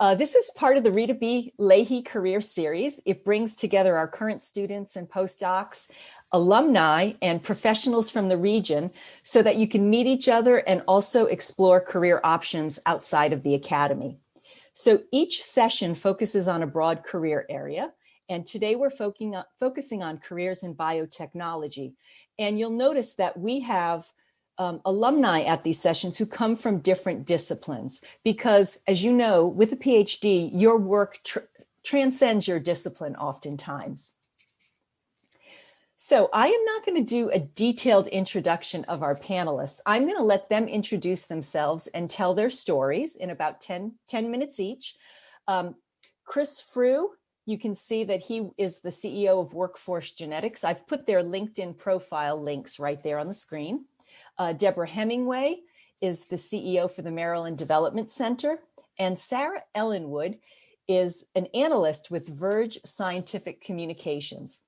This is part of the Rita B. Leahy Career Series. It brings together our current students and postdocs, alumni, and professionals from the region so that you can meet each other and also explore career options outside of the academy. So each session focuses on a broad career area. And today we're focusing on careers in biotechnology. And you'll notice that we have alumni at these sessions who come from different disciplines, because as you know, with a PhD, your work transcends your discipline oftentimes. So I am not going to do a detailed introduction of our panelists. I'm going to let them introduce themselves and tell their stories in about 10 minutes each. Chris Frew, you can see that he is the CEO of Workforce Genetics. I've put their LinkedIn profile links right there on the screen. Debra Hemingway is the CEO for the Maryland Development Center. And Sarah Ellenwood is an analyst with Verge Scientific Communications.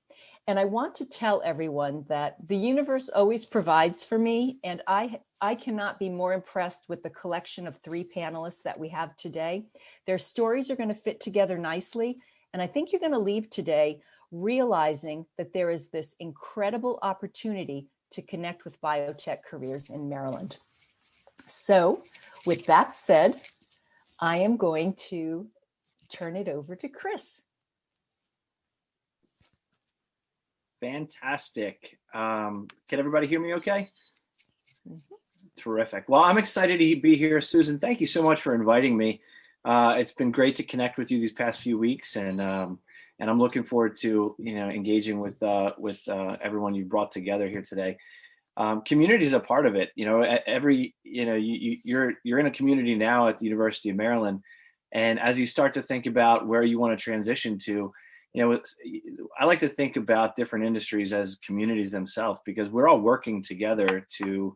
And I want to tell everyone that the universe always provides for me, and I cannot be more impressed with the collection of 3 panelists that we have today. Their stories are going to fit together nicely, and I think you're going to leave today realizing that there is this incredible opportunity to connect with biotech careers in Maryland. So with that said, I am going to turn it over to Chris. Fantastic. Can everybody hear me okay? Mm-hmm. Terrific. Well, I'm excited to be here. Susan, thank you so much for inviting me. It's been great to connect with you these past few weeks, and I'm looking forward to engaging with everyone you've brought together here today. Community is a part of it. You're in a community now at the University of Maryland, and as you start to think about where you want to transition to, I like to think about different industries as communities themselves, because we're all working together to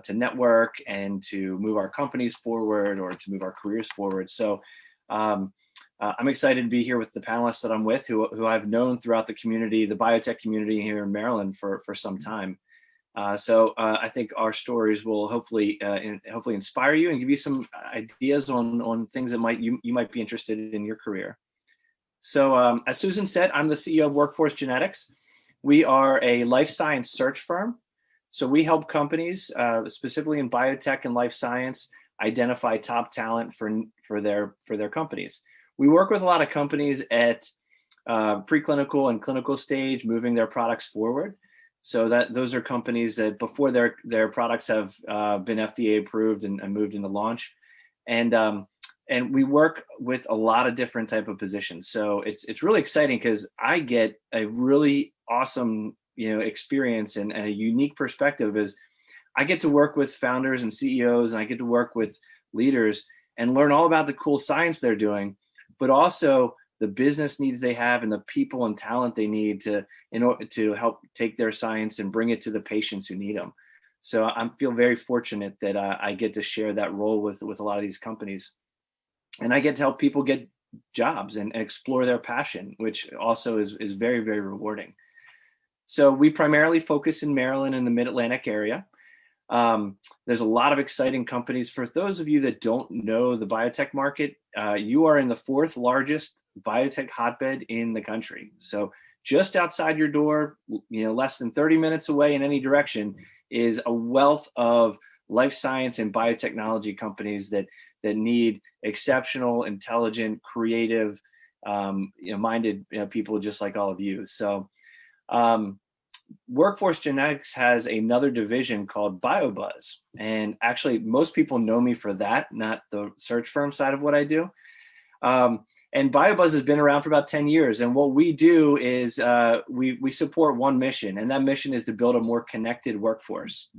network and to move our companies forward or to move our careers forward. So I'm excited to be here with the panelists that I'm with, who I've known throughout the community, the biotech community here in Maryland for some time. So I think our stories will hopefully inspire you and give you some ideas on things that you might be interested in your career. So as Susan said, I'm the CEO of Workforce Genetics. We are a life science search firm. So we help companies, specifically in biotech and life science, identify top talent for their companies. We work with a lot of companies at preclinical and clinical stage, moving their products forward. So those are companies that before their products have been FDA approved and moved into launch. And we work with a lot of different type of positions. So it's really exciting because I get a really awesome experience and a unique perspective. Is I get to work with founders and CEOs, and I get to work with leaders and learn all about the cool science they're doing, but also the business needs they have and the people and talent they need in order to help take their science and bring it to the patients who need them. So I feel very fortunate that I get to share that role with a lot of these companies. And I get to help people get jobs and explore their passion, which also is very, very rewarding. So we primarily focus in Maryland and the Mid-Atlantic area. There's a lot of exciting companies. For those of you that don't know the biotech market, you are in the 4th largest biotech hotbed in the country. So just outside your door, less than 30 minutes away in any direction, is a wealth of life science and biotechnology companies that need exceptional, intelligent, creative, minded people just like all of you. So Workforce Genetics has another division called BioBuzz. And actually, most people know me for that, not the search firm side of what I do. And BioBuzz has been around for about 10 years. And what we do is we support one mission, and that mission is to build a more connected workforce.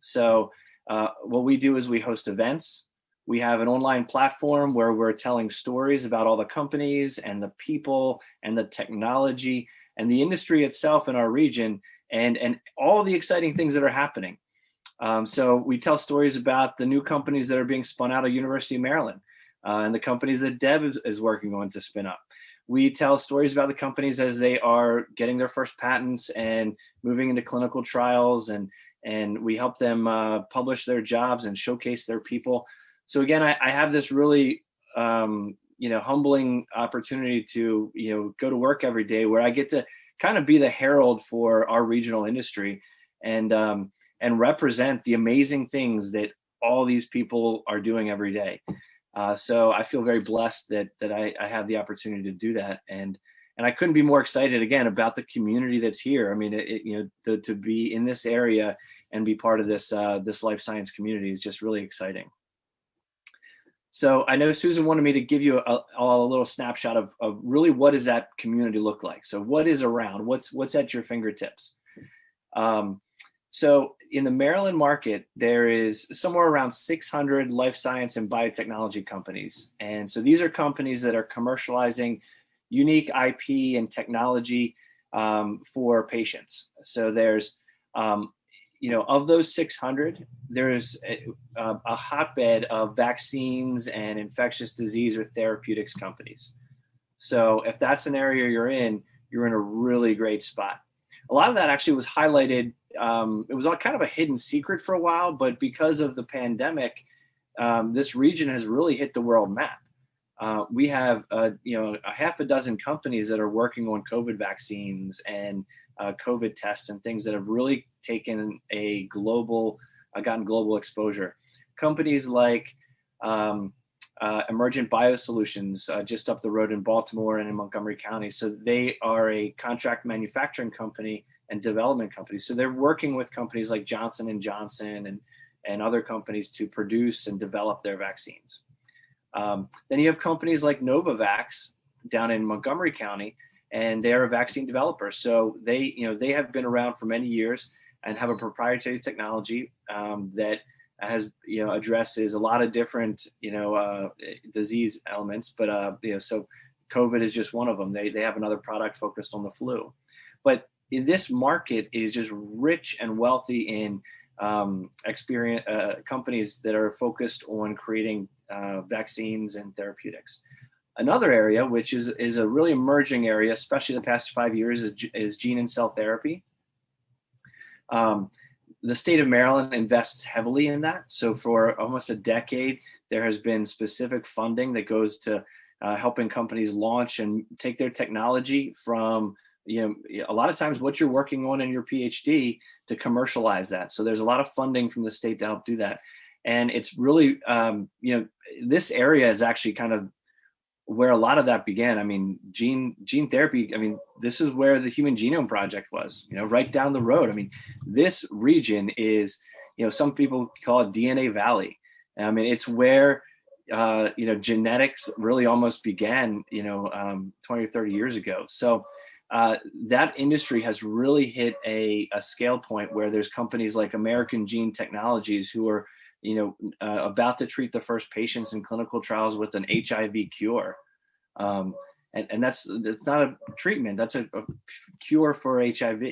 So what we do is we host events. We have an online platform where we're telling stories about all the companies and the people and the technology and the industry itself in our region and all the exciting things that are happening. So we tell stories about the new companies that are being spun out of University of Maryland and the companies that Deb is working on to spin up. We tell stories about the companies as they are getting their first patents and moving into clinical trials, and we help them publish their jobs and showcase their people. So again, I have this really humbling opportunity to, go to work every day where I get to kind of be the herald for our regional industry and represent the amazing things that all these people are doing every day. So I feel very blessed that I have the opportunity to do that. And I couldn't be more excited again about the community that's here. I mean, to be in this area and be part of this life science community is just really exciting. So I know Susan wanted me to give you a little snapshot of really what does that community look like. So what is around? What's at your fingertips? So in the Maryland market, there is somewhere around 600 life science and biotechnology companies. And so these are companies that are commercializing unique IP and technology for patients. So there's, of those 600, there's a hotbed of vaccines and infectious disease or therapeutics companies. So if that's an area you're in a really great spot. A lot of that actually was highlighted. It was all kind of a hidden secret for a while, but because of the pandemic, this region has really hit the world map. We have, a half a dozen companies that are working on COVID vaccines and COVID tests and things that have really taken gotten global exposure. Companies like Emergent Biosolutions, just up the road in Baltimore and in Montgomery County. So they are a contract manufacturing company and development company. So they're working with companies like Johnson & Johnson and other companies to produce and develop their vaccines. Then you have companies like Novavax down in Montgomery County, and they're a vaccine developer. So they have been around for many years and have a proprietary technology that has, addresses a lot of different, disease elements. But, so COVID is just one of them. They have another product focused on the flu. But this market is just rich and wealthy in experience companies that are focused on creating vaccines and therapeutics. Another area, which is a really emerging area, especially the past 5 years, is gene and cell therapy. The state of Maryland invests heavily in that. So for almost a decade, there has been specific funding that goes to helping companies launch and take their technology from, a lot of times what you're working on in your PhD to commercialize that. So there's a lot of funding from the state to help do that. And it's really, this area is actually kind of where a lot of that began. I mean, gene therapy, this is where the Human Genome Project was, right down the road. I mean, this region is, some people call it DNA Valley. I mean, it's where, genetics really almost began, 20 or 30 years ago. So that industry has really hit a scale point where there's companies like American Gene Technologies who are, about to treat the first patients in clinical trials with an HIV cure. And that's not a treatment, that's a cure for HIV.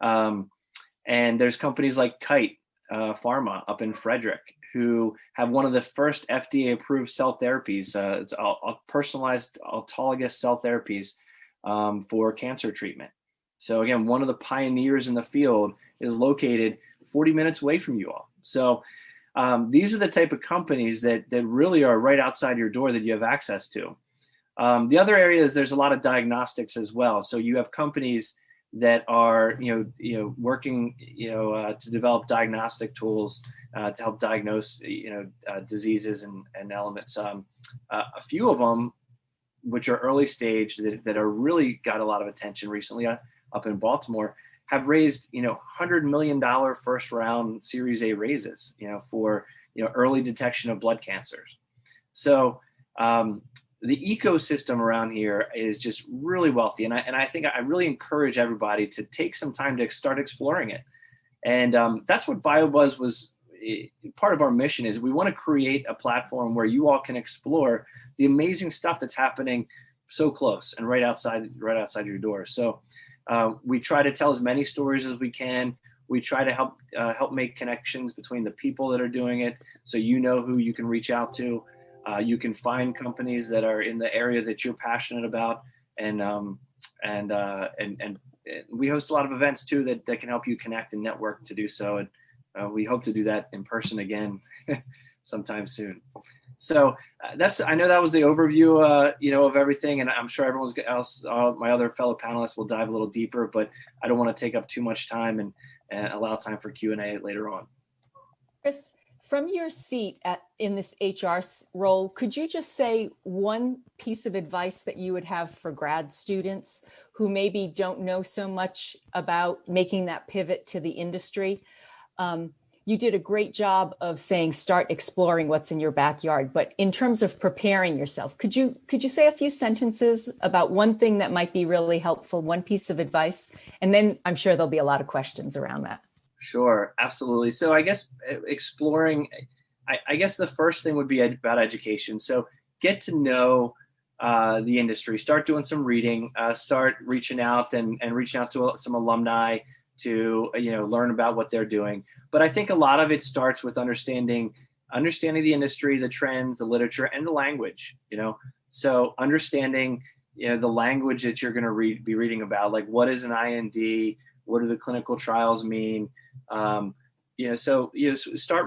And there's companies like Kite Pharma up in Frederick who have one of the first FDA approved cell therapies. It's personalized autologous cell therapies for cancer treatment. So again, one of the pioneers in the field is located 40 minutes away from you all. So these are the type of companies that really are right outside your door that you have access to. The other area is there's a lot of diagnostics as well. So you have companies that are, working, to develop diagnostic tools to help diagnose, diseases and elements. A few of them, which are early stage that are really got a lot of attention recently up in Baltimore, have raised, $100 million first round Series A raises, for, early detection of blood cancers. So the ecosystem around here is just really wealthy. And I think I really encourage everybody to take some time to start exploring it. And that's what BioBuzz was part of our mission is. We want to create a platform where you all can explore the amazing stuff that's happening so close and right outside your door. So we try to tell as many stories as we can. We try to help make connections between the people that are doing it, so who you can reach out to. You can find companies that are in the area that you're passionate about, and we host a lot of events too that can help you connect and network to do so. And we hope to do that in person again sometime soon. So I know that was the overview, of everything, and I'm sure everyone's else, my other fellow panelists will dive a little deeper, but I don't want to take up too much time and allow time for Q&A later on. Chris, from your seat in this HR role, could you just say one piece of advice that you would have for grad students who maybe don't know so much about making that pivot to the industry? You did a great job of saying, start exploring what's in your backyard, but in terms of preparing yourself, could you say a few sentences about one thing that might be really helpful, one piece of advice? And then I'm sure there'll be a lot of questions around that. Sure, absolutely. So I guess exploring, I guess the first thing would be about education. So get to know the industry, start doing some reading, start reaching out and reaching out to some alumni to learn about what they're doing. But I think a lot of it starts with understanding the industry, the trends, the literature, and the language. So understanding the language that you're going to be reading about, like what is an IND, what do the clinical trials mean? Start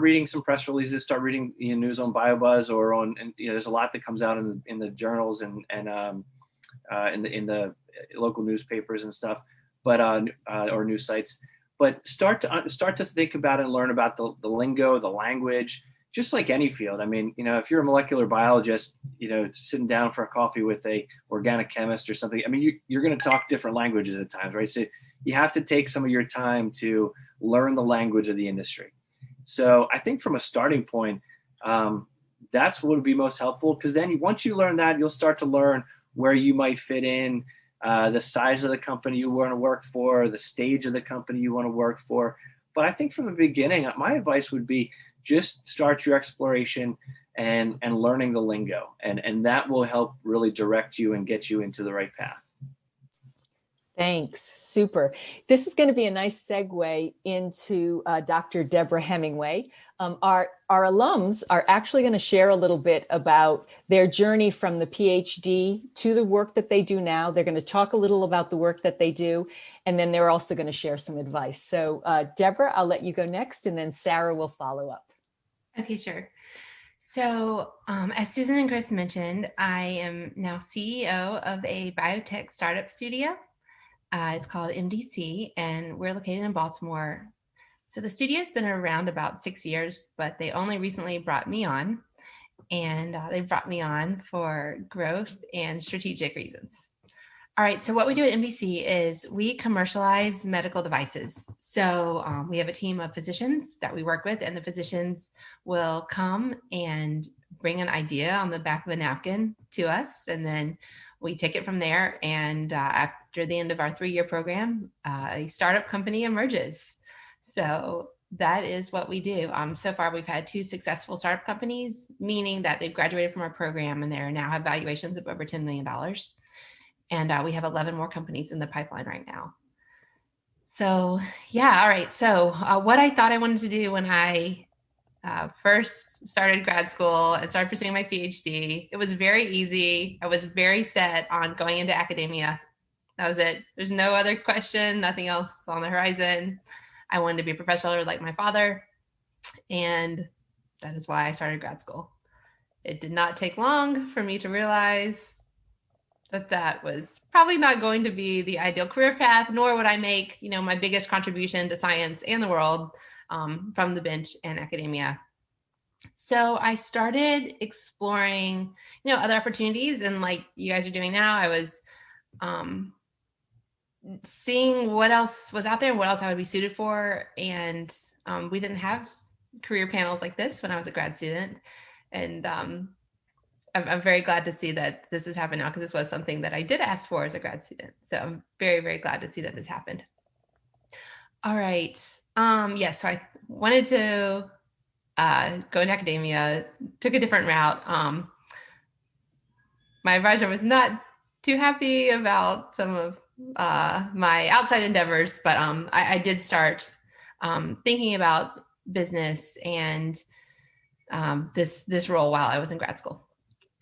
reading some press releases, start reading news on BioBuzz or on, and there's a lot that comes out in the journals and in the local newspapers and stuff, but or news sites. But start to think about and learn about the lingo, the language, just like any field. I mean, if you're a molecular biologist, sitting down for a coffee with a organic chemist or something, I mean, you're going to talk different languages at times, right? So you have to take some of your time to learn the language of the industry. So I think from a starting point, that's what would be most helpful, because then once you learn that, you'll start to learn where you might fit in, the size of the company you want to work for, the stage of the company you want to work for. But I think from the beginning, my advice would be just start your exploration and learning the lingo, and that will help really direct you and get you into the right path. Thanks. Super. This is going to be a nice segue into Dr. Debra Hemingway. Our alums are actually going to share a little bit about their journey from the PhD to the work that they do now. They're going to talk a little about the work that they do, and then they're also going to share some advice. So Deborah, I'll let you go next, and then Sarah will follow up. Okay, sure. So as Susan and Chris mentioned, I am now CEO of a biotech startup studio. It's called MDC, and we're located in Baltimore. So the studio's been around about 6 years, but they only recently brought me on, and they brought me on for growth and strategic reasons. All right, so what we do at MDC is we commercialize medical devices. So we have a team of physicians that we work with, and the physicians will come and bring an idea on the back of a napkin to us, and then we take it from there. And after the end of our 3-year program, a startup company emerges. So that is what we do. So far, we've had 2 successful startup companies, meaning that they've graduated from our program and they now have valuations of over $10 million. And we have 11 more companies in the pipeline right now. So yeah, all right. So what I thought I wanted to do when I first started grad school and started pursuing my PhD, it was very easy. I was very set on going into academia. That was it. There's no other question, nothing else on the horizon. I wanted to be a professor like my father, and that is why I started grad school. It did not take long for me to realize that that was probably not going to be the ideal career path, nor would I make, my biggest contribution to science and the world from the bench and academia. So I started exploring, other opportunities, and like you guys are doing now, I was seeing what else was out there and what else I would be suited for. And we didn't have career panels like this when I was a grad student. And I'm very glad to see that this has happened now, because this was something that I did ask for as a grad student. So I'm very, very glad to see that this happened. All right. Yes, so I wanted to go in academia, took a different route. My advisor was not too happy about some of my outside endeavors, but I did start thinking about business and this role while I was in grad school.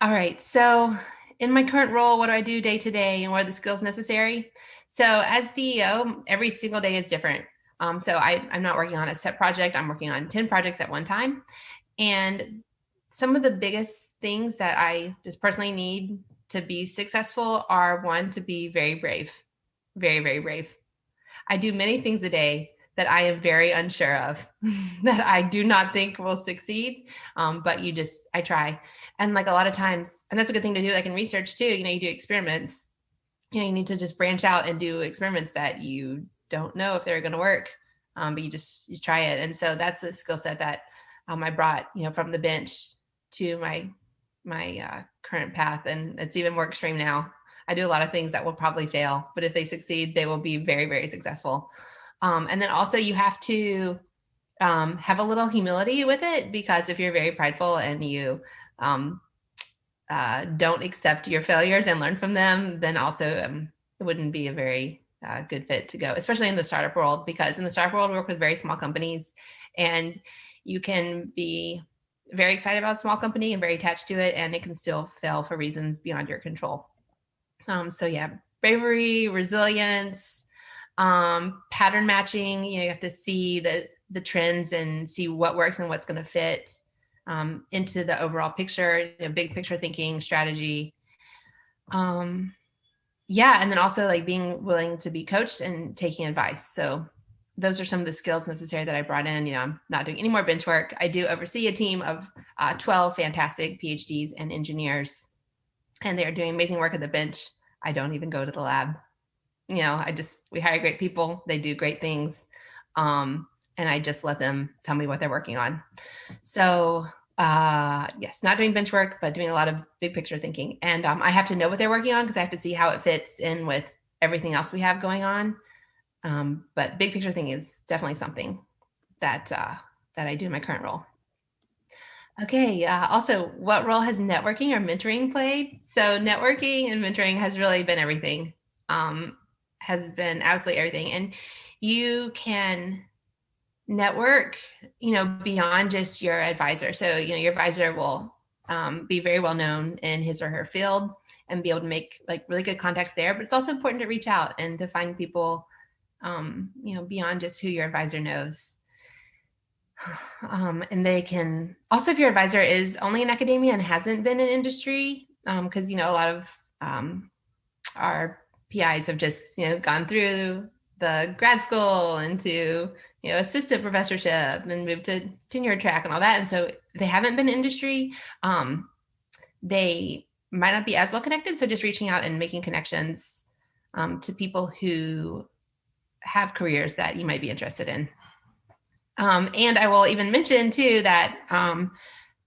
All right, so in my current role, what do I do day to day, and what are the skills necessary? So as CEO, every single day is different. So I'm not working on a set project. I'm working on 10 projects at one time. And some of the biggest things that I just personally need to be successful are, one, to be very brave, very, very brave. I do many things a day that I am very unsure of, that I do not think will succeed. But I try. And like a lot of times, and that's a good thing to do, like in research too, you do experiments, you need to just branch out and do experiments that you don't know if they're going to work. But you try it. And so that's a skill set that I brought, from the bench to my current path. And it's even more extreme now. I do a lot of things that will probably fail, but if they succeed, they will be very, very successful. And then also you have to have a little humility with it, because if you're very prideful and you don't accept your failures and learn from them, then also it wouldn't be a very good fit to go, especially in the startup world, because in the startup world, we work with very small companies, and you can be very excited about a small company and very attached to it, and it can still fail for reasons beyond your control. So yeah, bravery, resilience, pattern matching. You have to see the trends and see what works and what's going to fit into the overall picture, big picture thinking, strategy. Yeah, and then also like being willing to be coached and taking advice. So those are some of the skills necessary that I brought in. I'm not doing any more bench work. I do oversee a team of 12 fantastic PhDs and engineers, and they're doing amazing work at the bench. I don't even go to the lab. We hire great people. They do great things. And I just let them tell me what they're working on. So yes, not doing bench work, but doing a lot of big picture thinking. And I have to know what they're working on, because I have to see how it fits in with everything else we have going on. But big picture thinking is definitely something that I do in my current role. Okay. Also, what role has networking or mentoring played? So networking and mentoring has really been everything. Has been absolutely everything. And you can network, beyond just your advisor. So, your advisor will be very well known in his or her field and be able to make like really good contacts there. But it's also important to reach out and to find people, beyond just who your advisor knows. And they can also, if your advisor is only in academia and hasn't been in industry, because, a lot of our PIs have just, gone through the grad school into, assistant professorship and moved to tenure track and all that. And so they haven't been in industry. They might not be as well connected. So just reaching out and making connections to people who have careers that you might be interested in. And I will even mention too that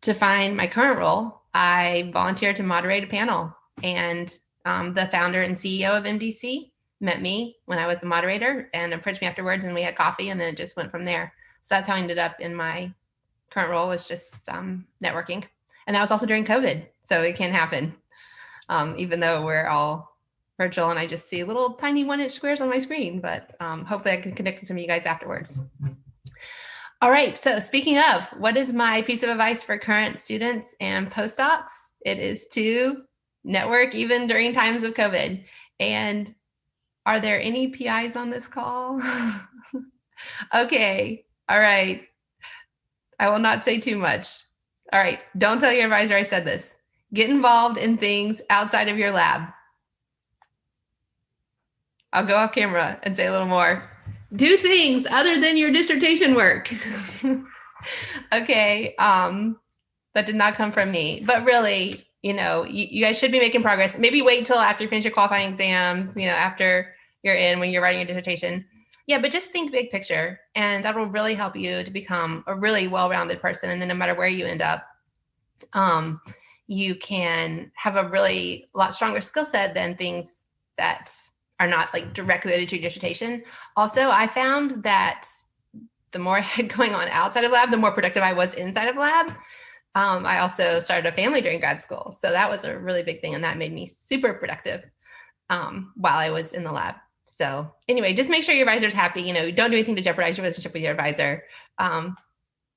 to find my current role, I volunteered to moderate a panel, and the founder and CEO of MDC met me when I was a moderator and approached me afterwards, and we had coffee, and then it just went from there. So that's how I ended up in my current role, was just networking. And that was also during COVID. So it can happen, even though we're all virtual and I just see little tiny 1-inch squares on my screen, but hopefully I can connect with some of you guys afterwards. All right, so speaking of, what is my piece of advice for current students and postdocs? It is to network even during times of COVID. And are there any PIs on this call? Okay, all right. I will not say too much. All right, don't tell your advisor I said this. Get involved in things outside of your lab. I'll go off camera and say a little more. Do things other than your dissertation work. Okay, that did not come from me, but really, you guys should be making progress. Maybe wait until after you finish your qualifying exams, after you're in, when you're writing your dissertation. Yeah, but just think big picture, and that will really help you to become a really well-rounded person. And then no matter where you end up, you can have a really lot stronger skill set than things that are not like directly related to your dissertation. Also, I found that the more I had going on outside of lab, the more productive I was inside of lab. I also started a family during grad school. So that was a really big thing. And that made me super productive while I was in the lab. So anyway, just make sure your advisor's happy. Don't do anything to jeopardize your relationship with your advisor. But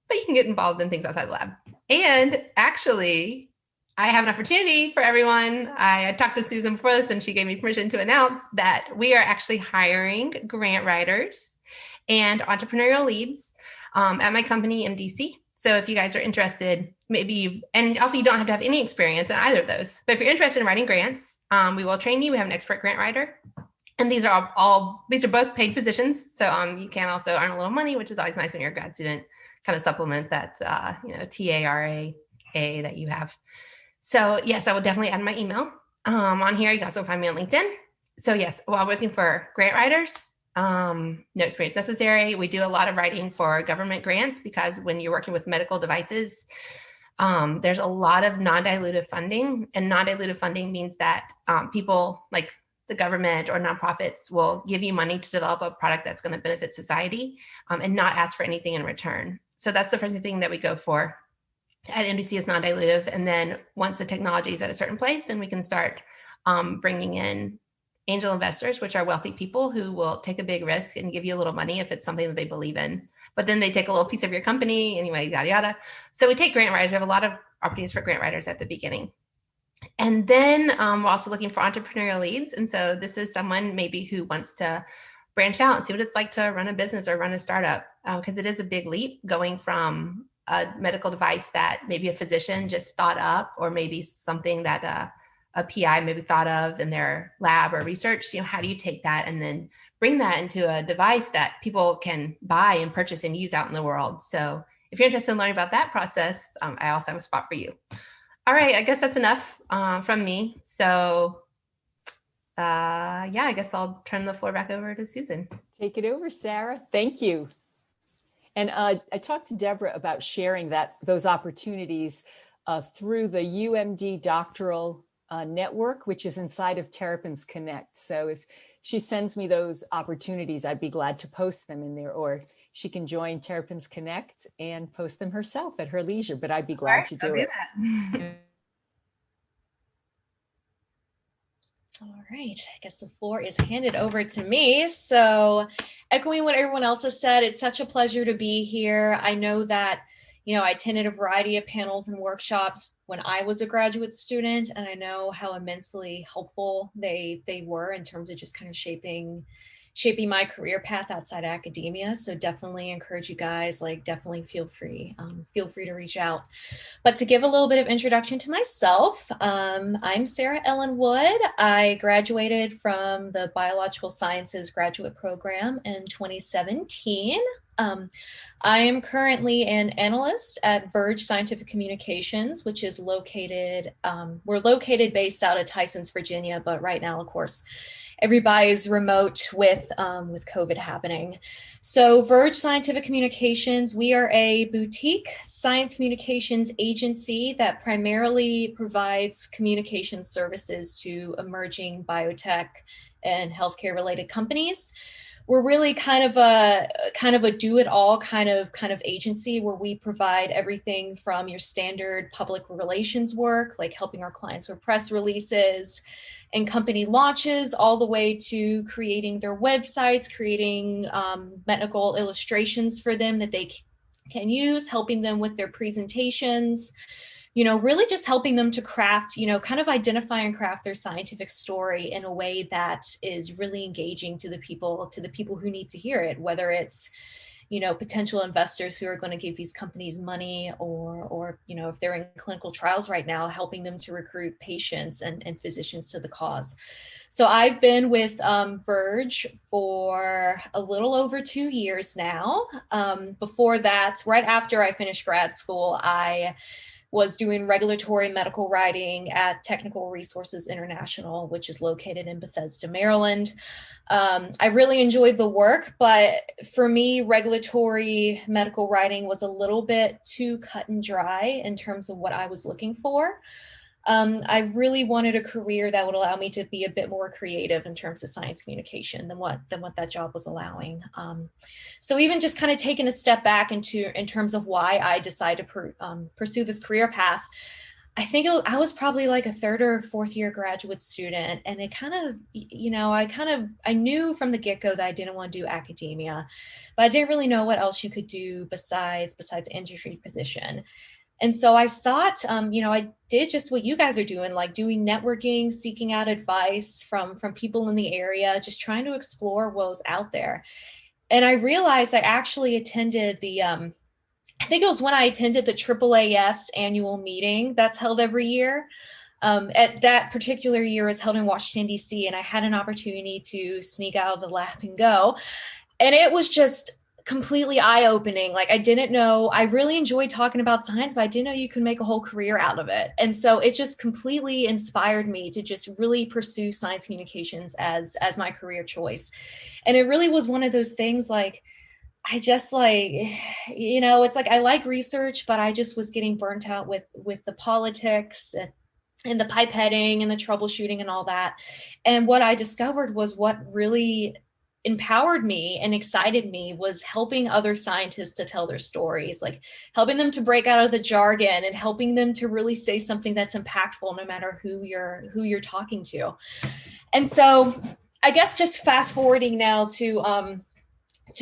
you can get involved in things outside the lab. And actually, I have an opportunity for everyone. I talked to Susan before this, and she gave me permission to announce that we are actually hiring grant writers and entrepreneurial leads at my company, MDC. So if you guys are interested, and also you don't have to have any experience in either of those, but if you're interested in writing grants, we will train you. We have an expert grant writer. And these are these are both paid positions. So you can also earn a little money, which is always nice when you're a grad student, kind of supplement that, TARA that you have. So yes, I will definitely add my email on here. You can also find me on LinkedIn. So yes, while looking for grant writers, no experience necessary. We do a lot of writing for government grants because when you're working with medical devices, there's a lot of non-dilutive funding, and non-dilutive funding means that people like the government or nonprofits will give you money to develop a product that's going to benefit society and not ask for anything in return. So that's the first thing that we go for at MDC is non-dilutive. And then once the technology is at a certain place, then we can start bringing in angel investors, which are wealthy people who will take a big risk and give you a little money if it's something that they believe in. But then they take a little piece of your company anyway, yada, yada. So we take grant writers. We have a lot of opportunities for grant writers at the beginning. And then we're also looking for entrepreneurial leads. And so this is someone maybe who wants to branch out and see what it's like to run a business or run a startup, because it is a big leap going from a medical device that maybe a physician just thought up, or maybe something that a PI maybe thought of in their lab or research. How do you take that and then bring that into a device that people can buy and purchase and use out in the world? So if you're interested in learning about that process, I also have a spot for you. All right, I guess that's enough from me. So I guess I'll turn the floor back over to Susan. Take it over, Sarah. Thank you. And I talked to Deborah about sharing those opportunities through the UMD doctoral network, which is inside of Terrapins Connect. So if she sends me those opportunities, I'd be glad to post them in there, or she can join Terrapins Connect and post them herself at her leisure, but I'd be glad to do it. All right, I guess the floor is handed over to me. So echoing what everyone else has said, it's such a pleasure to be here. I know that, I attended a variety of panels and workshops when I was a graduate student, and I know how immensely helpful they were in terms of just kind of shaping my career path outside academia. So definitely encourage you guys, definitely feel free to reach out. But to give a little bit of introduction to myself, I'm Sarah Ellenwood. I graduated from the Biological Sciences graduate program in 2017. I am currently an analyst at Verge Scientific Communications, which is we're located based out of Tysons, Virginia, but right now, of course, everybody's remote with COVID happening. So Verge Scientific Communications, we are a boutique science communications agency that primarily provides communication services to emerging biotech and healthcare related companies. We're really kind of a do-it-all kind of agency where we provide everything from your standard public relations work, like helping our clients with press releases and company launches, all the way to creating their websites, creating medical illustrations for them that they can use, helping them with their presentations, really just helping them to craft, kind of identify and craft their scientific story in a way that is really engaging to the people who need to hear it, whether it's, potential investors who are going to give these companies money, or, if they're in clinical trials right now, helping them to recruit patients and physicians to the cause. So I've been with Verge for a little over 2 years now. Before that, right after I finished grad school, I was doing regulatory medical writing at Technical Resources International, which is located in Bethesda, Maryland. I really enjoyed the work, but for me, regulatory medical writing was a little bit too cut and dry in terms of what I was looking for. I really wanted a career that would allow me to be a bit more creative in terms of science communication than what that job was allowing. So even just kind of taking a step back in terms of why I decided to pursue this career path, I think I was probably like a third or fourth year graduate student, and it kind of, I knew from the get-go that I didn't want to do academia, but I didn't really know what else you could do besides industry position. And so I sought, I did just what you guys are doing, like doing networking, seeking out advice from people in the area, just trying to explore what was out there. And I realized I actually attended the I think it was when I attended the AAAS annual meeting that's held every year. At that particular year is held in Washington, D.C., and I had an opportunity to sneak out of the lab and go. And it was just completely eye-opening. Like, I didn't know, I really enjoyed talking about science, but I didn't know you could make a whole career out of it. And so it just completely inspired me to just really pursue science communications as my career choice. And it really was one of those things, like, I just like, it's like I like research, but I just was getting burnt out with the politics and the pipetting and the troubleshooting and all that. And what I discovered was what really empowered me and excited me was helping other scientists to tell their stories, like helping them to break out of the jargon and helping them to really say something that's impactful no matter who you're talking to. And so I guess just fast forwarding now to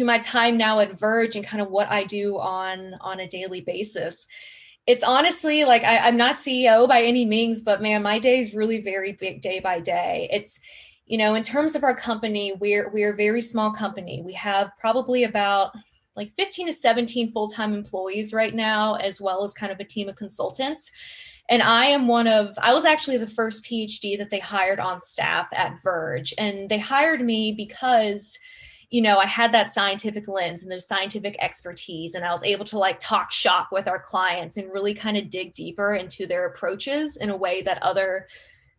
my time now at Verge and kind of what I do on a daily basis. It's honestly like, I'm not CEO by any means, but man, my days really vary big day by day. It's, in terms of our company, we're a very small company. We have probably about like 15 to 17 full-time employees right now, as well as kind of a team of consultants. And I was actually the first PhD that they hired on staff at Verge. And they hired me because I had that scientific lens and those scientific expertise, and I was able to like talk shop with our clients and really kind of dig deeper into their approaches in a way that other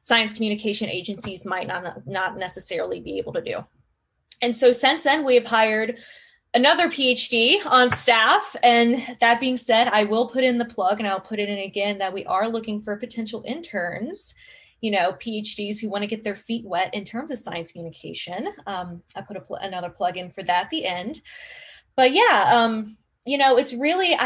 science communication agencies might not necessarily be able to do. And so since then, we have hired another PhD on staff. And that being said, I will put in the plug, and I'll put it in again, that we are looking for potential interns, PhDs who want to get their feet wet in terms of science communication. I put another plug in for that at the end. But yeah, it's really,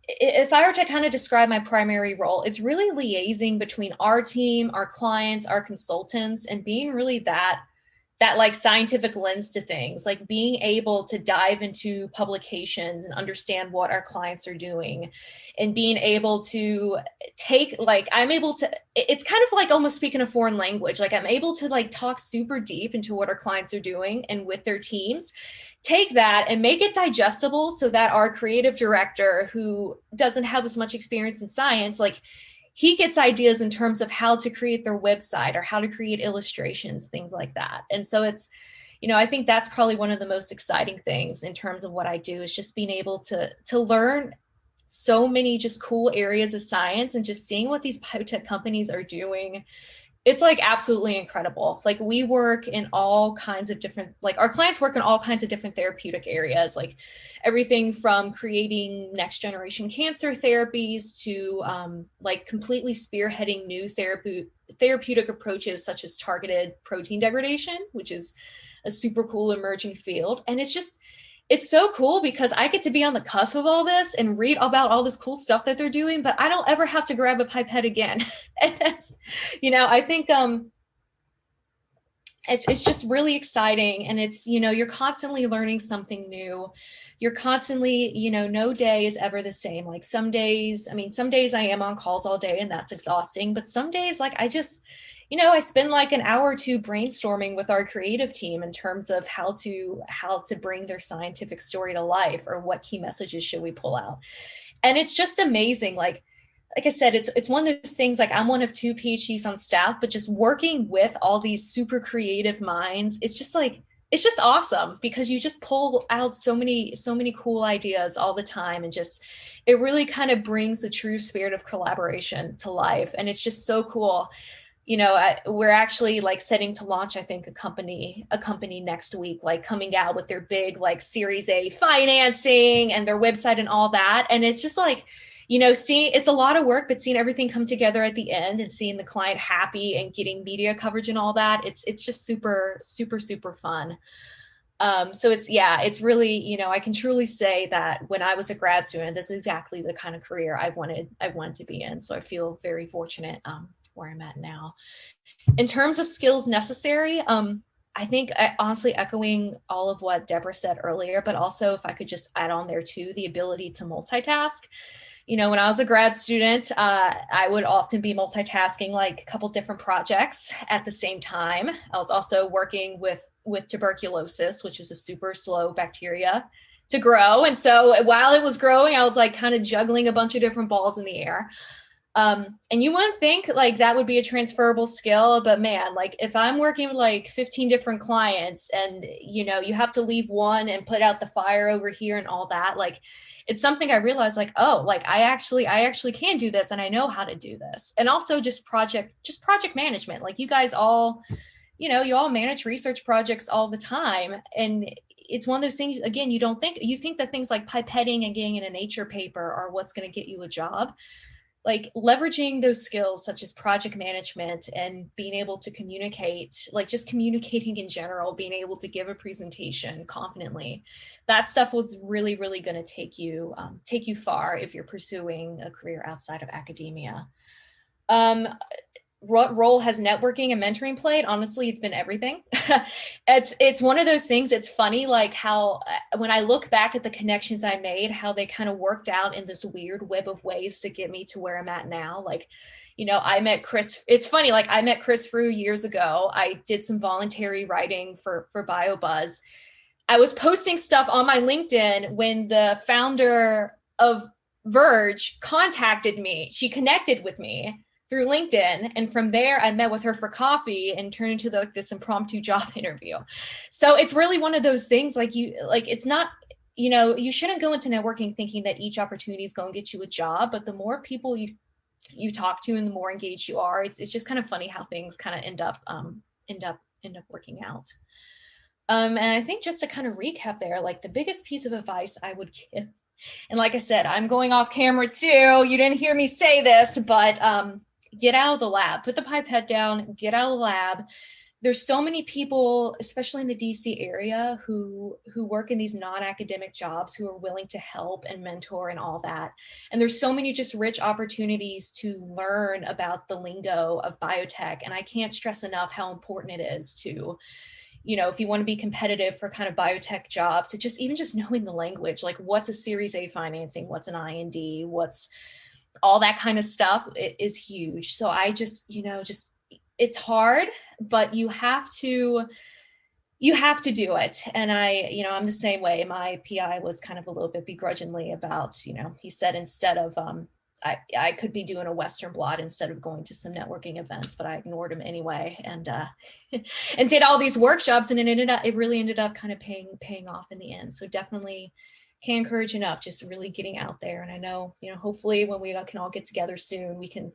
if I were to kind of describe my primary role, it's really liaising between our team, our clients, our consultants, and being really that like scientific lens to things, like being able to dive into publications and understand what our clients are doing, and being able to take, like, it's kind of like almost speaking a foreign language. Like, I'm able to like talk super deep into what our clients are doing and with their teams, take that and make it digestible so that our creative director, who doesn't have as much experience in science, like, he gets ideas in terms of how to create their website or how to create illustrations, things like that. And so it's, I think that's probably one of the most exciting things in terms of what I do, is just being able to learn so many just cool areas of science and just seeing what these biotech companies are doing. It's like absolutely incredible. Like, we work in all kinds of different, like, our clients work in all kinds of different therapeutic areas, like everything from creating next generation cancer therapies to like completely spearheading new therapeutic approaches such as targeted protein degradation, which is a super cool emerging field. And it's so cool because I get to be on the cusp of all this and read about all this cool stuff that they're doing, but I don't ever have to grab a pipette again. And that's, I think it's just really exciting. And it's, you're constantly learning something new. You're constantly, no day is ever the same. Like, some days I am on calls all day and that's exhausting, but some days, like, I just, I spend like an hour or two brainstorming with our creative team in terms of how to bring their scientific story to life, or what key messages should we pull out. And it's just amazing. Like I said, it's one of those things, like, I'm one of 2 PhDs on staff, but just working with all these super creative minds, it's just awesome, because you just pull out so many cool ideas all the time. And just, it really kind of brings the true spirit of collaboration to life. And it's just so cool. We're actually like setting to launch, I think, a company next week, like coming out with their big like Series A financing and their website and all that. And it's just like, seeing, it's a lot of work, but seeing everything come together at the end and seeing the client happy and getting media coverage and all that, it's just super, super, super fun. So it's really, I can truly say that when I was a grad student, this is exactly the kind of career I wanted to be in. So I feel very fortunate where I'm at now. In terms of skills necessary, I think honestly echoing all of what Deborah said earlier, but also if I could just add on there too, the ability to multitask. When I was a grad student, I would often be multitasking like a couple different projects at the same time. I was also working with tuberculosis, which is a super slow bacteria to grow. And so while it was growing, I was like kind of juggling a bunch of different balls in the air. And you wouldn't think like that would be a transferable skill, but man, like if I'm working with like 15 different clients and, you know, you have to leave one and put out the fire over here and all that, like it's something I realized like, oh, like I actually can do this and I know how to do this. And also just project management. Like you guys all, you know, you all manage research projects all the time. And it's one of those things, again, you think that things like pipetting and getting in a Nature paper are what's going to get you a job. Like leveraging those skills such as project management and being able to communicate, like just communicating in general, being able to give a presentation confidently, that stuff was really, really going to take you far if you're pursuing a career outside of academia. What role has networking and mentoring played? Honestly, it's been everything. It's one of those things. It's funny, like how when I look back at the connections I made, how they kind of worked out in this weird web of ways to get me to where I'm at now. Like, you know, I met Chris. It's funny, like I met Chris Frew years ago. I did some voluntary writing for BioBuzz. I was posting stuff on my LinkedIn when the founder of Verge contacted me. She connected with me through LinkedIn. And from there, I met with her for coffee and turned into this impromptu job interview. So it's really one of those things it's not, you know, you shouldn't go into networking thinking that each opportunity is going to get you a job, but the more people you talk to and the more engaged you are, it's just kind of funny how things kind of end up working out. And I think just to kind of recap there, like the biggest piece of advice I would give, and like I said, I'm going off camera too. You didn't hear me say this, but get out of the lab, put the pipette down, get out of the lab. There's so many people, especially in the DC area, who work in these non-academic jobs who are willing to help and mentor and all that. And there's so many just rich opportunities to learn about the lingo of biotech. And I can't stress enough how important it is to, you know, if you want to be competitive for kind of biotech jobs, to just knowing the language, like what's a Series A financing, what's an IND, what's all that kind of stuff is huge. So I just, you know, it's hard, but you have to do it. And I'm the same way. My PI was kind of a little bit begrudgingly about, you know, he said instead of, I could be doing a Western blot instead of going to some networking events, but I ignored him anyway and and did all these workshops, and it really ended up kind of paying off in the end. So definitely can't encourage enough, just really getting out there. And I know, you know, hopefully when we can all get together soon, we can,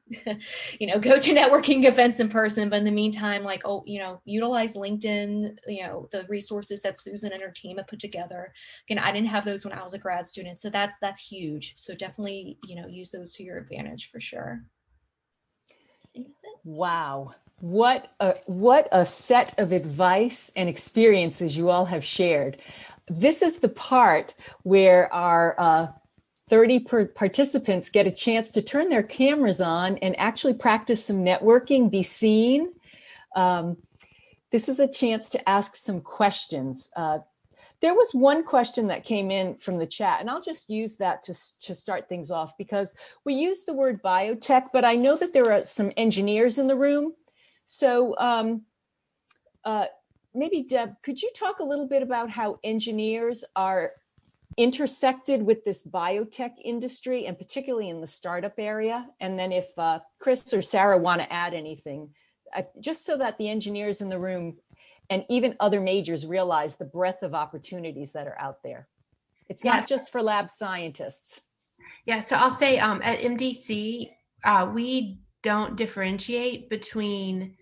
you know, go to networking events in person. But in the meantime, like, you know, utilize LinkedIn, you know, the resources that Susan and her team have put together. Again, I didn't have those when I was a grad student. So that's huge. So definitely, you know, use those to your advantage for sure. Wow. What a set of advice and experiences you all have shared. This is the part where our 30 participants get a chance to turn their cameras on and actually practice some networking, be seen. This is a chance to ask some questions. There was one question that came in from the chat, and I'll just use that to start things off, because we use the word biotech, but I know that there are some engineers in the room. So maybe Deb, could you talk a little bit about how engineers are intersected with this biotech industry, and particularly in the startup area? And then if Chris or Sarah want to add anything, just so that the engineers in the room and even other majors realize the breadth of opportunities that are out there. It's not just for lab scientists. Yeah, so I'll say at MDC, we don't differentiate between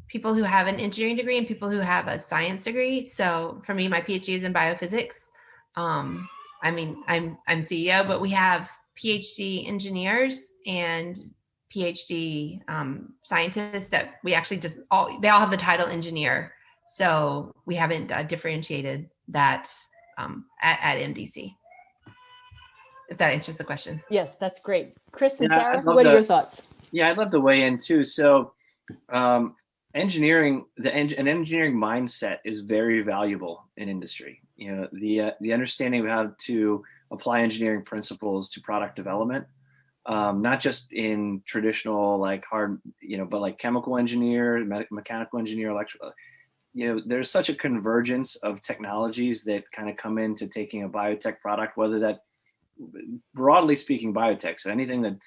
people who have an engineering degree and people who have a science degree. So for me, my PhD is in biophysics. I mean, I'm CEO, but we have PhD engineers and PhD scientists that we actually they all have the title engineer. So we haven't differentiated that at MDC. If that answers the question. Yes, that's great. Chris and Sarah, what are your thoughts? Yeah, I'd love to weigh in too. So engineering, an engineering mindset is very valuable in industry. You know, the understanding of how to apply engineering principles to product development, not just in traditional like hard, you know, but like chemical engineer, mechanical engineer, electrical. there's such a convergence of technologies that kind of come into taking a biotech product, whether that, broadly speaking, biotech, so anything that,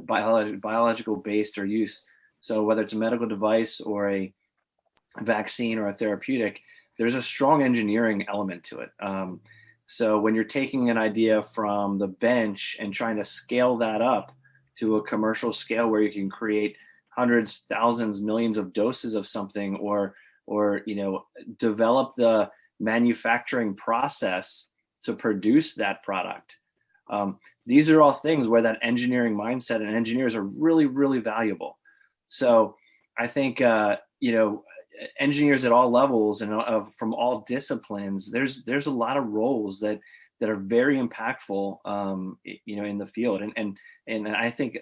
biological based or use. So whether it's a medical device or a vaccine or a therapeutic, there's a strong engineering element to it. So when you're taking an idea from the bench and trying to scale that up to a commercial scale where you can create hundreds, thousands, millions of doses of something, or develop the manufacturing process to produce that product. These are all things where that engineering mindset and engineers are really, really valuable. So I think, engineers at all levels and from all disciplines, there's a lot of roles that are very impactful, in the field. And I think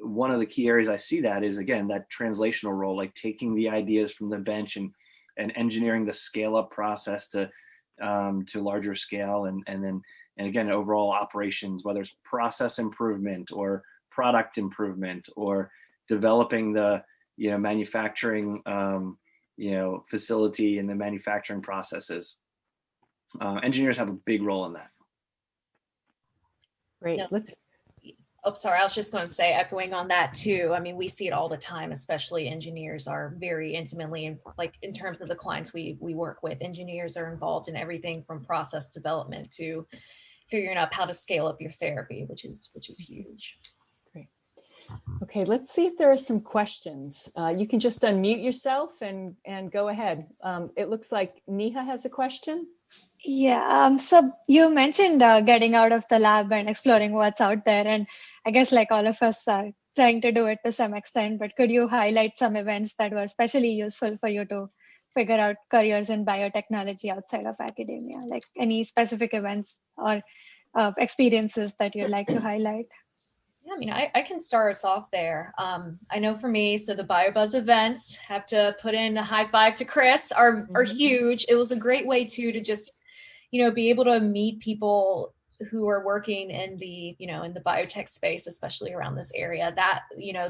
one of the key areas I see that is, again, that translational role, like taking the ideas from the bench and engineering the scale up process to larger scale, and again, overall operations, whether it's process improvement or product improvement or developing the, manufacturing, facility and the manufacturing processes. Engineers have a big role in that. Great. No. Oh, sorry. I was just going to say, echoing on that too. I mean, we see it all the time, especially engineers are very intimately, in terms of the clients we work with, engineers are involved in everything from process development to figuring out how to scale up your therapy, which is huge. Great. Okay, let's see if there are some questions. You can just unmute yourself and go ahead. It looks like Neha has a question. Yeah, so you mentioned getting out of the lab and exploring what's out there. And I guess like all of us are trying to do it to some extent, but could you highlight some events that were especially useful for you to figure out careers in biotechnology outside of academia? Like any specific events or experiences that you'd like to highlight? Yeah, I mean, I can start us off there. I know for me, so the BioBuzz events, have to put in a high five to Chris, are huge. It was a great way too to just, be able to meet people who are working in the, in the biotech space, especially around this area. That,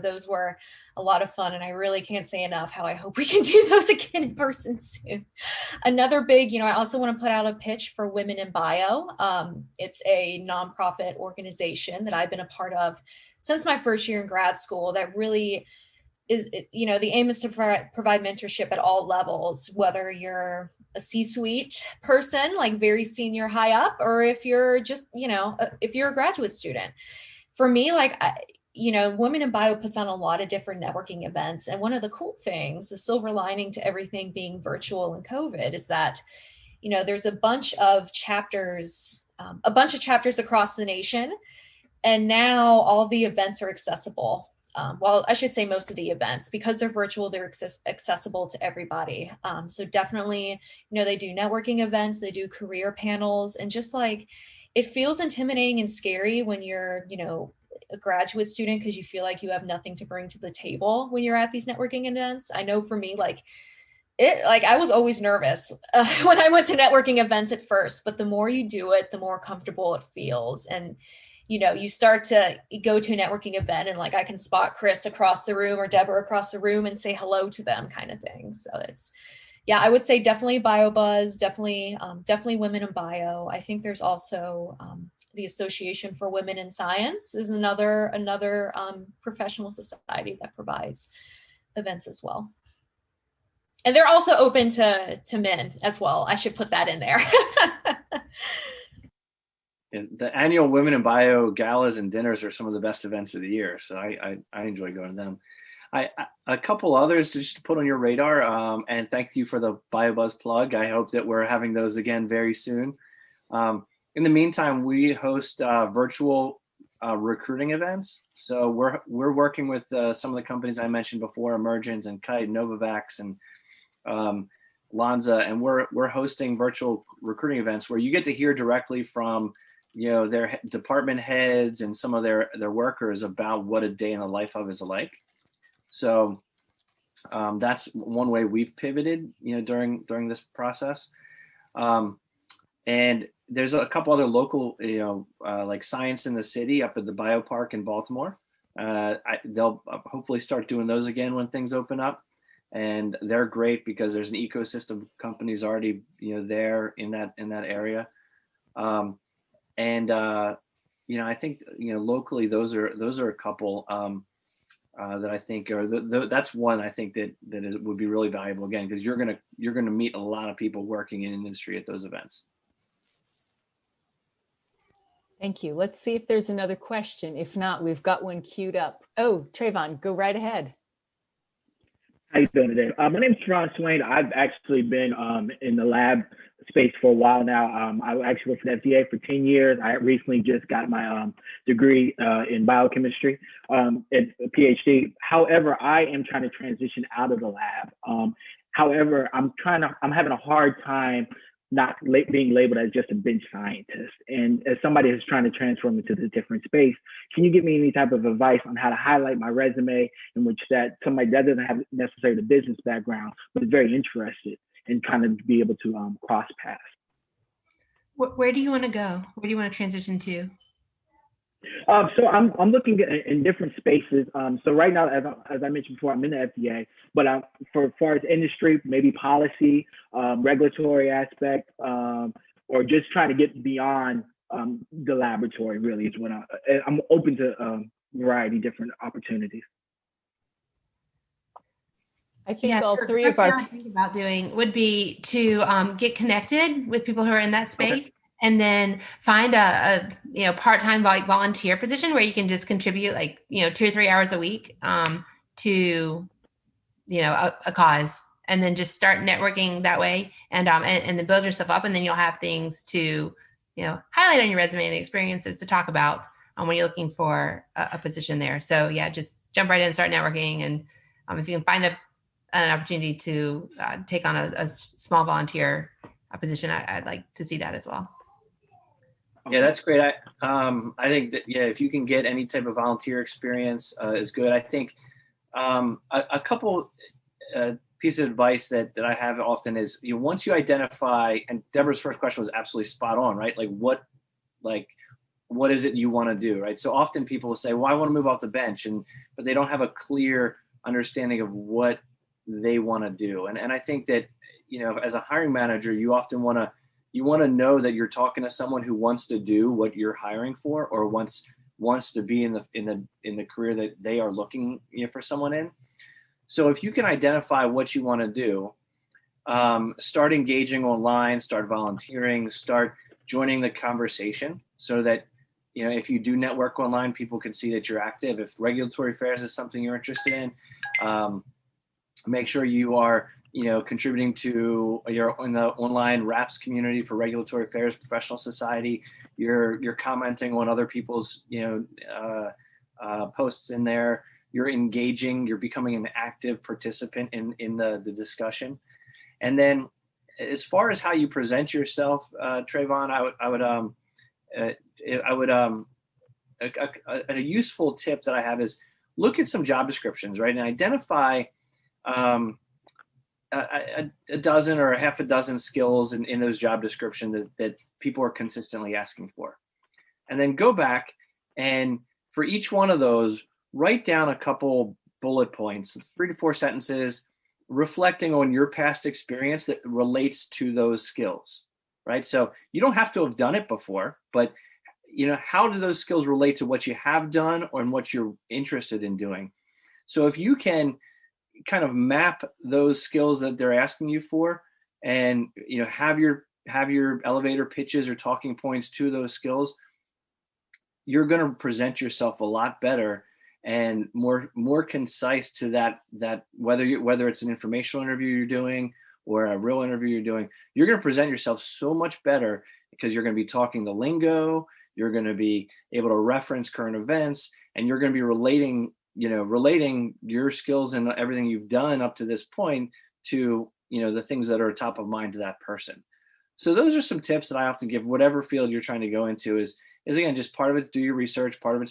those were a lot of fun. And I really can't say enough how I hope we can do those again in person soon. Another big, I also want to put out a pitch for Women in Bio. It's a nonprofit organization that I've been a part of since my first year in grad school that really is, the aim is to provide mentorship at all levels, whether you're a C-suite person, like very senior, high up, or if you're just, if you're a graduate student. For me, Women in Bio puts on a lot of different networking events. And one of the cool things, the silver lining to everything being virtual and COVID, is that, there's a bunch of chapters across the nation. And now all the events are accessible. Well, I should say most of the events, because they're virtual, they're accessible to everybody. So definitely, they do networking events, they do career panels, and just it feels intimidating and scary when you're, a graduate student, because you feel like you have nothing to bring to the table when you're at these networking events. I know for me, I was always nervous when I went to networking events at first, but the more you do it, the more comfortable it feels. And you start to go to a networking event and I can spot Chris across the room or Deborah across the room and say hello to them, kind of thing. So I would say definitely BioBuzz, definitely Women in Bio. I think there's also the Association for Women in Science is another professional society that provides events as well. And they're also open to men as well. I should put that in there. The annual Women in Bio galas and dinners are some of the best events of the year. So I enjoy going to them. A couple others just to put on your radar, and thank you for the BioBuzz plug. I hope that we're having those again very soon. In the meantime, we host virtual recruiting events. So we're working with some of the companies I mentioned before, Emergent and Kite, Novavax, and Lonza, and we're hosting virtual recruiting events where you get to hear directly from their department heads and some of their workers about what a day in the life of is like. So that's one way we've pivoted, during this process. And there's a couple other local, like Science in the City up at the Biopark in Baltimore. They'll hopefully start doing those again when things open up. and they're great because there's an ecosystem of companies already, there in that area. I think, locally, those are a couple that I think that's one I think that would be really valuable, again, because you're gonna meet a lot of people working in industry at those events. Thank you. Let's see if there's another question. If not, we've got one queued up. Oh, Trayvon, go right ahead. How you doing today? My name is Ron Swain. I've actually been in the lab space for a while now. I actually worked for the FDA for 10 years. I recently just got my degree in biochemistry, and a PhD. However, I am trying to transition out of the lab. However, I'm having a hard time not being labeled as just a bench scientist. And as somebody who's trying to transform into the different space, can you give me any type of advice on how to highlight my resume in which that somebody that doesn't have necessarily the business background, but is very interested and kind of be able to cross paths? Where do you want to go? Where do you want to transition to? So I'm looking in different spaces. So right now, as I mentioned before, I'm in the FDA, but for as far as industry, maybe policy, regulatory aspect, or just trying to get beyond the laboratory. Really, is what I'm open to a variety of different opportunities. I think all three of our our think about doing would be to get connected with people who are in that space. Okay. And then find a part-time volunteer position where you can just contribute 2 or 3 hours a week to a cause, and then just start networking that way, and then build yourself up, and then you'll have things to highlight on your resume and experiences to talk about when you're looking for a position there. So yeah, just jump right in, start networking, and if you can find an opportunity to take on a small volunteer position, I'd like to see that as well. Yeah, that's great. I think that, if you can get any type of volunteer experience is good. I think a couple pieces of advice that I have often is, once you identify, and Deborah's first question was absolutely spot on, right? What is it you want to do, right? So often people will say, well, I want to move off the bench, but they don't have a clear understanding of what they want to do. And I think that, as a hiring manager, you often want to know that you're talking to someone who wants to do what you're hiring for, or wants to be in the career that they are looking for someone in. So if you can identify what you want to do, start engaging online, start volunteering, start joining the conversation, so that if you do network online, people can see that you're active. If regulatory affairs is something you're interested in, make sure you are contributing to in the online RAPS community for Regulatory Affairs Professional Society. You're commenting on other people's posts in there. You're engaging. You're becoming an active participant in the discussion. And then, as far as how you present yourself, Trayvon, a useful tip that I have is look at some job descriptions, right, and identify a dozen or a half a dozen skills in those job descriptions that people are consistently asking for. And then go back, and for each one of those, write down a couple bullet points, 3 to 4 sentences, reflecting on your past experience that relates to those skills, right? So you don't have to have done it before, but how do those skills relate to what you have done or in what you're interested in doing? So if you can kind of map those skills that they're asking you for, and have your elevator pitches or talking points to those skills, you're going to present yourself a lot better and more concise to that whether it's an informational interview you're doing or a real interview you're doing. You're going to present yourself so much better because you're going to be talking the lingo, you're going to be able to reference current events, and you're going to be relating your skills and everything you've done up to this point to, the things that are top of mind to that person. So those are some tips that I often give. Whatever field you're trying to go into is again, just part of it, do your research, part of it,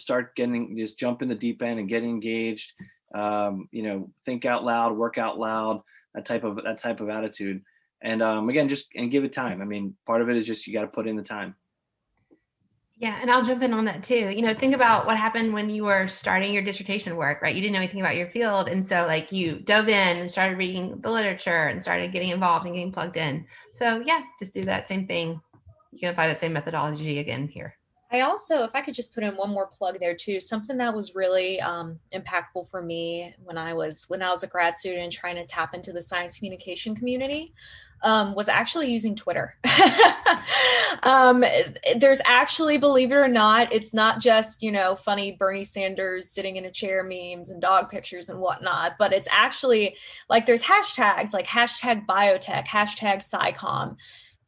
just jump in the deep end and get engaged, think out loud, work out loud, that type of attitude. And again, and give it time. I mean, part of it is just, you got to put in the time. Yeah, and I'll jump in on that too. Think about what happened when you were starting your dissertation work, right? You didn't know anything about your field. And so like you dove in and started reading the literature and started getting involved and getting plugged in. So yeah, just do that same thing. You can apply that same methodology again here. I also, if I could just put in one more plug there too, something that was really impactful for me when I was a grad student trying to tap into the science communication community was actually using Twitter. There's actually, believe it or not, it's not just, funny Bernie Sanders sitting in a chair memes and dog pictures and whatnot, but it's actually like there's hashtags like hashtag biotech, hashtag SciComm.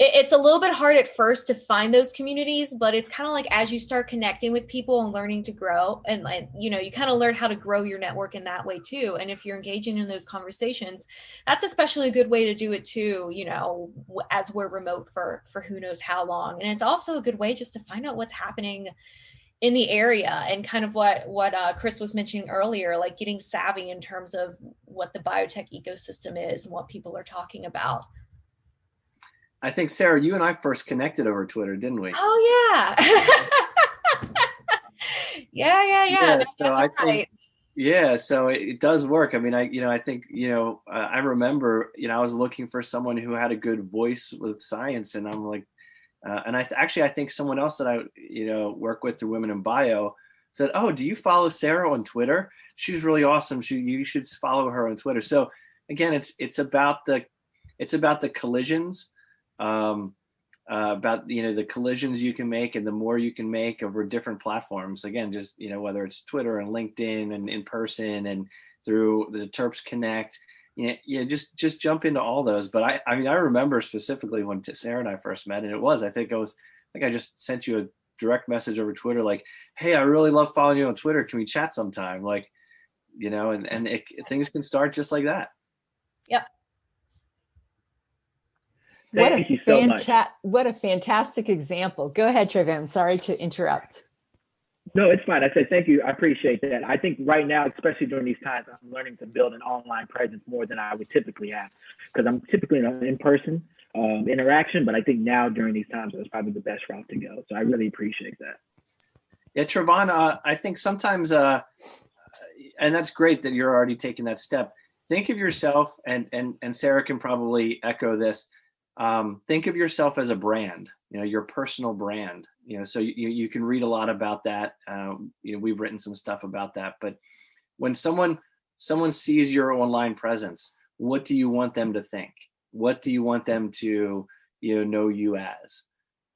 It's a little bit hard at first to find those communities, but it's kind of like as you start connecting with people and learning to grow, and you kind of learn how to grow your network in that way too. And if you're engaging in those conversations, that's especially a good way to do it too, as we're remote for who knows how long. And it's also a good way just to find out what's happening in the area and kind of what Chris was mentioning earlier, like getting savvy in terms of what the biotech ecosystem is and what people are talking about. I think, Sarah, you and I first connected over Twitter, didn't we? Oh, yeah. Yeah. No, so so it does work. I mean, I think, I remember, I was looking for someone who had a good voice with science, and I'm like, and I think someone else that I, work with through Women in Bio said, "Oh, do you follow Sarah on Twitter? She's really awesome. You should follow her on Twitter." So again, it's about the collisions. About the collisions you can make and the more you can make over different platforms. Again, just whether it's Twitter and LinkedIn and in person and through the Terps Connect, just jump into all those. But I remember specifically when Sarah and I first met, and I think I just sent you a direct message over Twitter like, "Hey, I really love following you on Twitter. Can we chat sometime?" Like, and things can start just like that. Yep. Thank you so much. What a fantastic example. Go ahead, Trevor. I'm sorry to interrupt. No, it's fine. I said thank you. I appreciate that. I think right now, especially during these times, I'm learning to build an online presence more than I would typically have, because I'm typically in an in-person interaction. But I think now during these times, that's probably the best route to go. So I really appreciate that. Yeah, Trevon, I think sometimes, and that's great that you're already taking that step. Think of yourself, and Sarah can probably echo this. Think of yourself as a brand, your personal brand, so you can read a lot about that. We've written some stuff about that, but when someone sees your online presence, what do you want them to think? What do you want them to, know you as?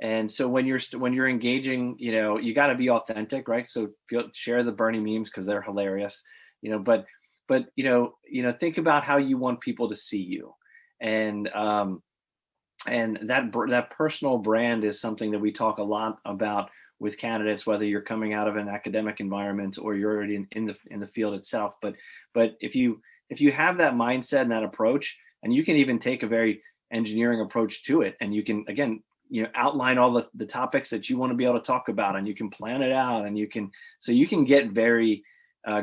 And so when you're engaging, you got to be authentic, right? So share the Bernie memes because they're hilarious, but think about how you want people to see you. And that personal brand is something that we talk a lot about with candidates, whether you're coming out of an academic environment or you're already in the field itself. But if you have that mindset and that approach, and you can even take a very engineering approach to it, and you can again outline all the topics that you want to be able to talk about, and you can plan it out, and you can get very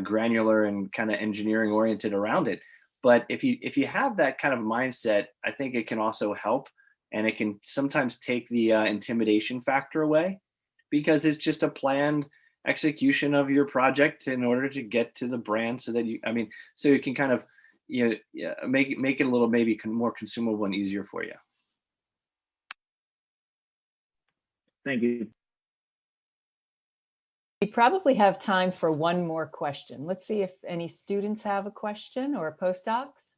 granular and kind of engineering oriented around it. But if you have that kind of mindset, I think it can also help. And it can sometimes take the intimidation factor away, because it's just a planned execution of your project in order to get to the brand, so that you can kind of make it a little maybe more consumable and easier for you. Thank you. We probably have time for one more question. Let's see if any students have a question, or postdocs.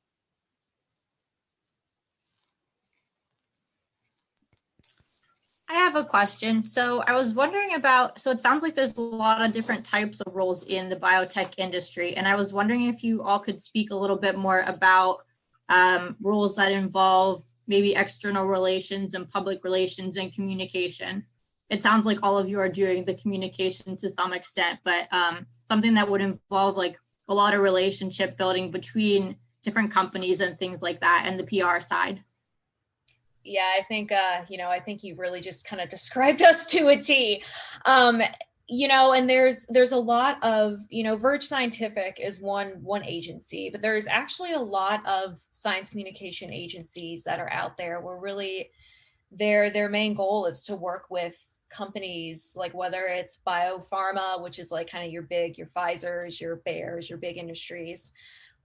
I have a question. So I was wondering about, so it sounds like there's a lot of different types of roles in the biotech industry. And I was wondering if you all could speak a little bit more about roles that involve maybe external relations and public relations and communication. It sounds like all of you are doing the communication to some extent, but something that would involve like a lot of relationship building between different companies and things like that, and the PR side. Yeah, I think, I think you really just kind of described us to a T. And there's a lot of, Verge Scientific is one agency, but there's actually a lot of science communication agencies that are out there where really their main goal is to work with companies, like whether it's biopharma, which is like kind of your Pfizers, your Bayers, your big industries,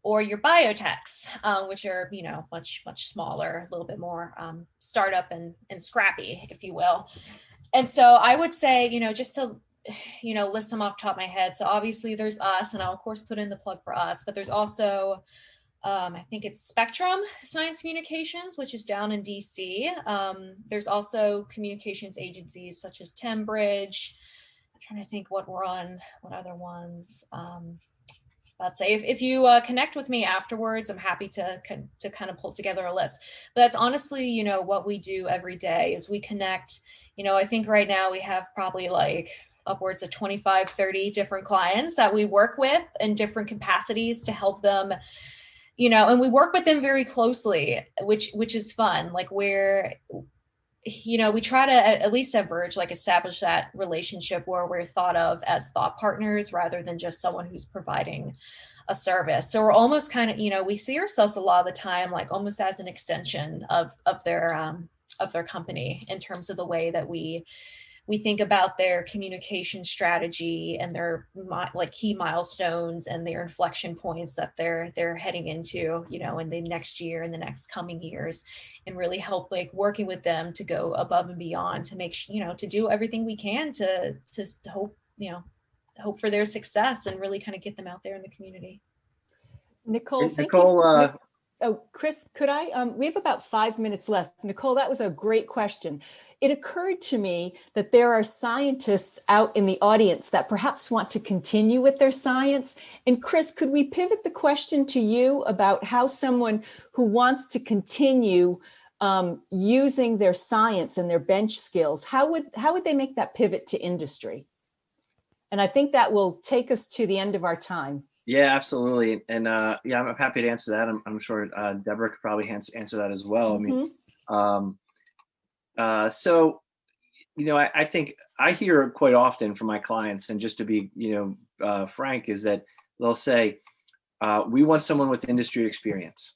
or your biotechs, which are, much smaller, a little bit more startup and scrappy, if you will. And so I would say, just to, list them off the top of my head. So obviously there's us, and I'll of course put in the plug for us, but there's also, I think it's Spectrum Science Communications, which is down in DC. There's also communications agencies such as Tembridge. I'm trying to think what other ones. I'd say if you connect with me afterwards, I'm happy to kind of pull together a list. But that's honestly, what we do every day is we connect. I think right now we have probably like upwards of 25, 30 different clients that we work with in different capacities to help them, and we work with them very closely, which is fun. Like we try to, at least at Verge, like establish that relationship where we're thought of as thought partners rather than just someone who's providing a service. So we're almost kind of, we see ourselves a lot of the time, like almost as an extension of their company in terms of the way that we think about their communication strategy and their like key milestones and their inflection points that they're heading into, in the next year and the next coming years, and really help like working with them to go above and beyond to make, to do everything we can to hope for their success and really kind of get them out there in the community. Nicole, thank Nicole, you. Oh, Chris, could I? We have about 5 minutes left. Nicole, that was a great question. It occurred to me that there are scientists out in the audience that perhaps want to continue with their science. And Chris, could we pivot the question to you about how someone who wants to continue using their science and their bench skills, how would they make that pivot to industry? And I think that will take us to the end of our time. Yeah, absolutely. And yeah, I'm happy to answer that. I'm sure Deborah could probably answer that as well. Mm-hmm. I mean, so, I think I hear quite often from my clients, and just to be, frank, is that they'll say, we want someone with industry experience.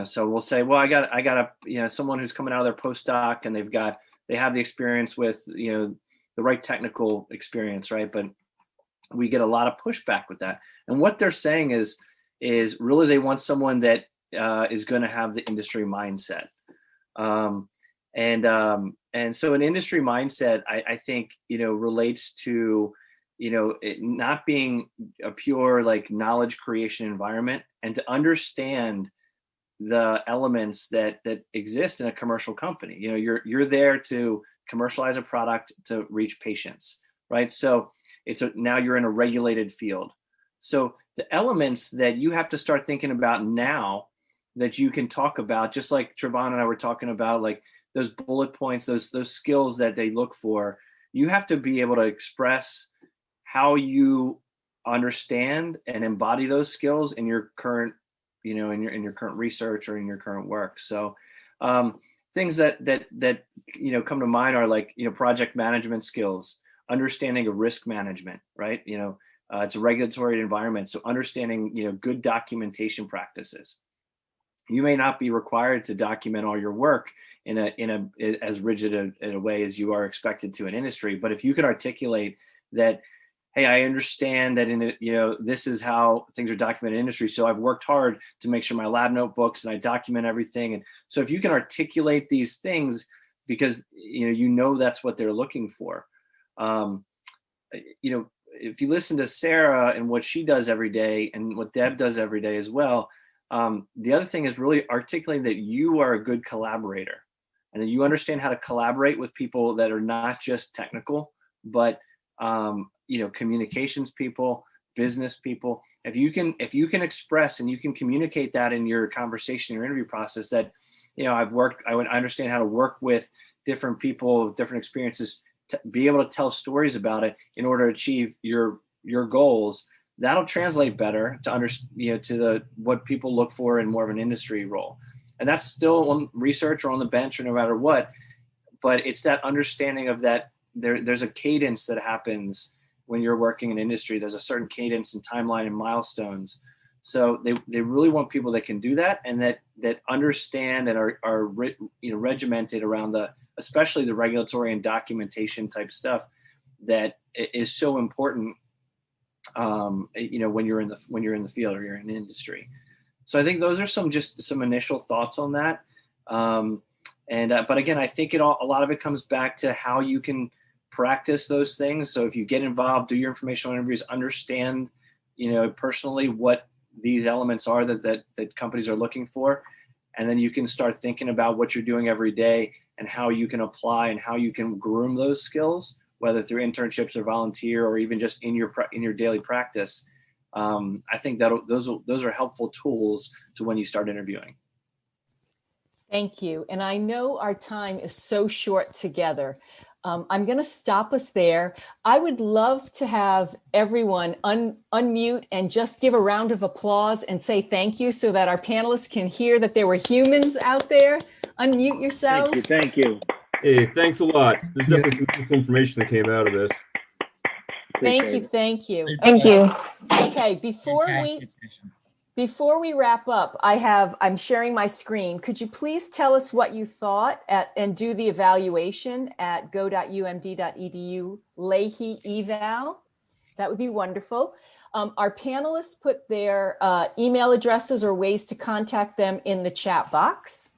So we'll say, well, I got a, someone who's coming out of their postdoc and they have the experience with, the right technical experience, right? But we get a lot of pushback with that. And what they're saying is really they want someone that is going to have the industry mindset. And so an industry mindset, I think, relates to, it not being a pure like knowledge creation environment, and to understand the elements that exist in a commercial company. You're there to commercialize a product to reach patients, right? So now you're in a regulated field. So the elements that you have to start thinking about now that you can talk about, just like Trevon and I were talking about, like those bullet points, those skills that they look for, you have to be able to express how you understand and embody those skills in your current, in your current research or in your current work. So things that come to mind are like, project management skills, understanding of risk management, right? It's a regulatory environment. So understanding, good documentation practices. You may not be required to document all your work in as rigid a way as you are expected to in industry. But if you can articulate that, hey, I understand that this is how things are documented in industry. So I've worked hard to make sure my lab notebooks and I document everything. And so if you can articulate these things, because that's what they're looking for. If you listen to Sarah and what she does every day and what Deb does every day as well, the other thing is really articulating that you are a good collaborator and that you understand how to collaborate with people that are not just technical, but communications people, business people. If you can express and you can communicate that in your conversation, your interview process, that I understand how to work with different people, different experiences, to be able to tell stories about it in order to achieve your goals, that'll translate better to what people look for in more of an industry role. And that's still on research or on the bench or no matter what, but it's that understanding of that there's a cadence that happens when you're working in industry. There's a certain cadence and timeline and milestones. So they really want people that can do that and that understand and are regimented around a especially the regulatory and documentation type stuff that is so important, when you're in the field or you're in the industry. So I think those are some initial thoughts on that. But again, I think a lot of it comes back to how you can practice those things. So if you get involved, do your informational interviews, understand, personally what these elements are that companies are looking for. And then you can start thinking about what you're doing every day and how you can apply and how you can groom those skills, whether through internships or volunteer or even just in your daily practice. I think that those are helpful tools to when you start interviewing. Thank you. And I know our time is so short together. I'm going to stop us there. I would love to have everyone unmute and just give a round of applause and say thank you so that our panelists can hear that there were humans out there. Unmute yourselves. Thank you. Hey, thanks a lot. There's definitely some useful information that came out of this. Thank you. Thank you. Thank you. Okay, before we wrap up, I'm sharing my screen. Could you please tell us what you thought and do the evaluation at go.umd.edu Leahy eval? That would be wonderful. Our panelists put their email addresses or ways to contact them in the chat box.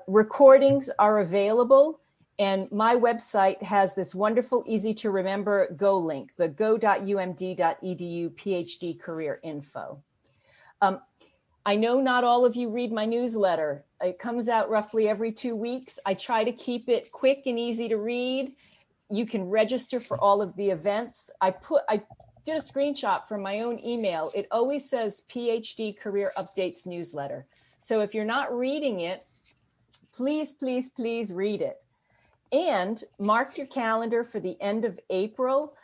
Recordings are available, and my website has this wonderful, easy to remember Go link, the go.umd.edu PhD career info. I know not all of you read my newsletter. It comes out roughly every 2 weeks. I try to keep it quick and easy to read. You can register for all of the events. I did a screenshot from my own email. It always says PhD Career Updates newsletter. So if you're not reading it, please, please, please read it. And mark your calendar for the end of April.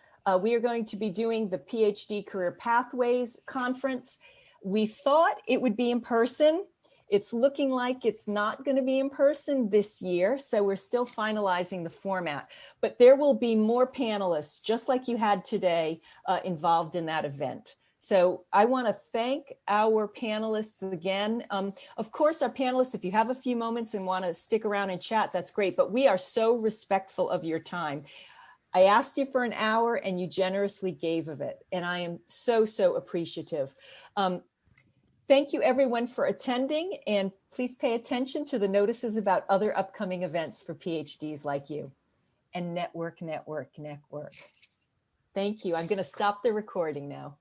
We are going to be doing the PhD Career Pathways Conference. We thought it would be in person. It's looking like it's not going to be in person this year, so we're still finalizing the format. But there will be more panelists, just like you had today, involved in that event. So I want to thank our panelists again. Of course, our panelists, if you have a few moments and want to stick around and chat, that's great. But we are so respectful of your time. I asked you for an hour and you generously gave of it. And I am so, so appreciative. Thank you everyone for attending, and please pay attention to the notices about other upcoming events for PhDs like you. And network, network, network. Thank you. I'm going to stop the recording now.